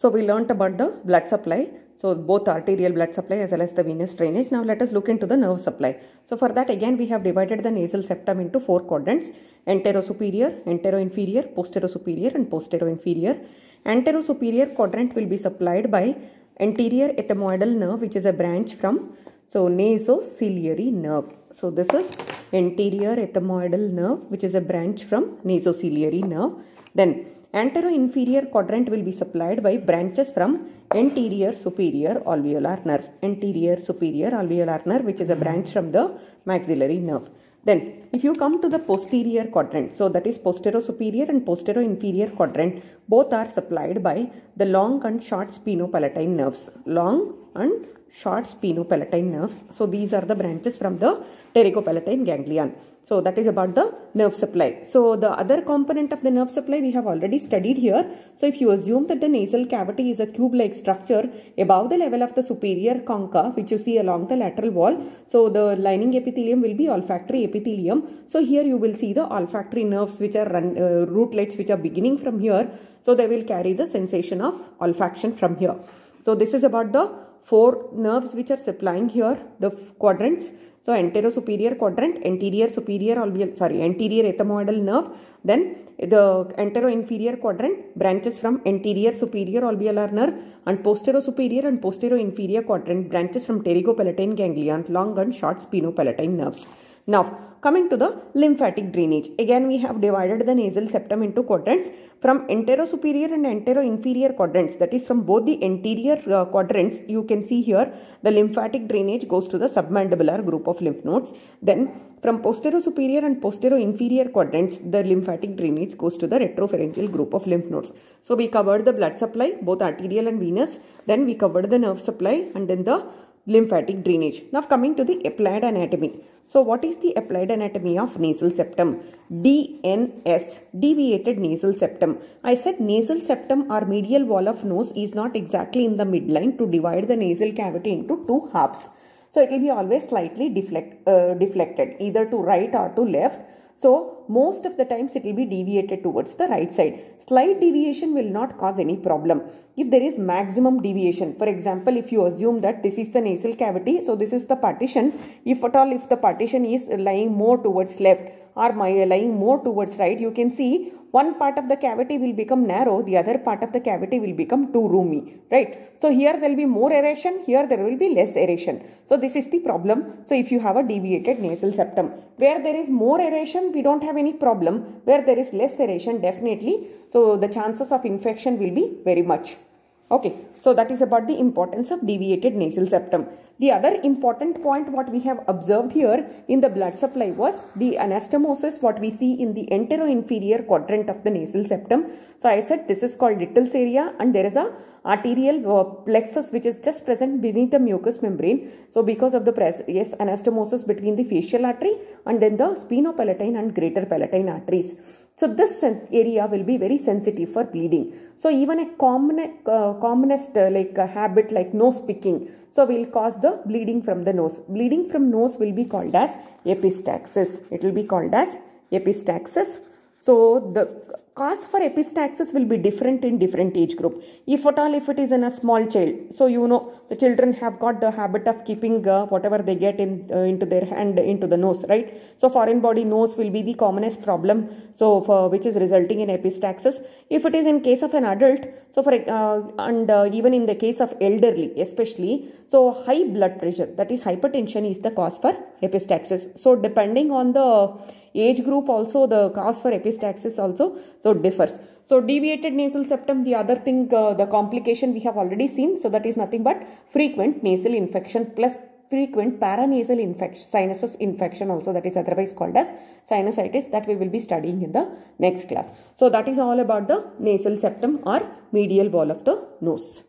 So we learnt about the blood supply. So both arterial blood supply as well as the venous drainage. Now let us look into the nerve supply. So for that again we have divided the nasal septum into 4 quadrants: antero-superior, antero-inferior, posterior-superior and posterior-inferior. Antero-superior quadrant will be supplied by anterior ethmoidal nerve, which is a branch from nasociliary nerve. So this is anterior ethmoidal nerve, which is a branch from nasociliary nerve. Then antero-inferior quadrant will be supplied by branches from anterior superior alveolar nerve. Anterior superior alveolar nerve, which is a branch from the maxillary nerve. Then if you come to the posterior quadrant, so that is posterior-superior and posterior-inferior quadrant, both are supplied by the long and short spinopalatine nerves. Long and short spinopalatine nerves. So these are the branches from the pterygopalatine ganglion. So that is about the nerve supply. So the other component of the nerve supply we have already studied here. So if you assume that the nasal cavity is a cube-like structure above the level of the superior concha, which you see along the lateral wall, so the lining epithelium will be olfactory epithelium. So here you will see the olfactory nerves, which are rootlets, which are beginning from here. So they will carry the sensation of olfaction from here. So this is about the 4 nerves which are supplying here the quadrants. So antero-superior quadrant, anterior ethmoidal nerve. Then the antero-inferior quadrant branches from anterior superior alveolar nerve, and posterior-superior and posterior-inferior quadrant branches from pterygopalatine ganglion, long and short spinopalatine nerves. Now coming to the lymphatic drainage. Again we have divided the nasal septum into quadrants from antero-superior and antero-inferior quadrants. That is, from both the anterior quadrants, you can see here the lymphatic drainage goes to the submandibular group of lymph nodes. Then from posterior-superior and posterior-inferior quadrants, the lymphatic drainage goes to the retropharyngeal group of lymph nodes. So we covered the blood supply, both arterial and venous. Then we covered the nerve supply and then the lymphatic drainage. Now coming to the applied anatomy. So what is the applied anatomy of nasal septum? DNS, deviated nasal septum. I said nasal septum or medial wall of nose is not exactly in the midline to divide the nasal cavity into 2 halves. So it will be always slightly deflected either to right or to left. So most of the times it will be deviated towards the right side. Slight deviation will not cause any problem. If there is maximum deviation, for example, if you assume that this is the nasal cavity, so this is the partition. If at all, if the partition is lying more towards left or lying more towards right, you can see one part of the cavity will become narrow, the other part of the cavity will become too roomy, right? So here there will be more aeration, here there will be less aeration. So this is the problem. So if you have a deviated nasal septum, where there is more aeration, we don't have any problem. Where there is less aeration, definitely, so the chances of infection will be very much. Okay, so that is about the importance of deviated nasal septum. The other important point what we have observed here in the blood supply was the anastomosis what we see in the antero-inferior quadrant of the nasal septum. So I said this is called Little's area, and there is a arterial plexus which is just present beneath the mucous membrane. So because of the anastomosis between the facial artery and then the spinopalatine and greater palatine arteries. So this area will be very sensitive for bleeding. So even a commonest habit like nose picking, so will cause the bleeding from the nose. Bleeding from nose will be called as epistaxis. It will be called as epistaxis. So the cause for epistaxis will be different in different age group. If at all, if it is in a small child, so you know the children have got the habit of keeping whatever they get into their hand into the nose, right? So foreign body nose will be the commonest problem, so for which is resulting in epistaxis. If it is in case of an adult, so for even in the case of elderly especially, so high blood pressure, that is hypertension, is the cause for epistaxis. So depending on the age group also, the cause for epistaxis also so differs. So deviated nasal septum, the other thing, the complication we have already seen. So that is nothing but frequent nasal infection plus frequent paranasal infection, sinuses infection also, that is otherwise called as sinusitis, that we will be studying in the next class. So that is all about the nasal septum or medial wall of the nose.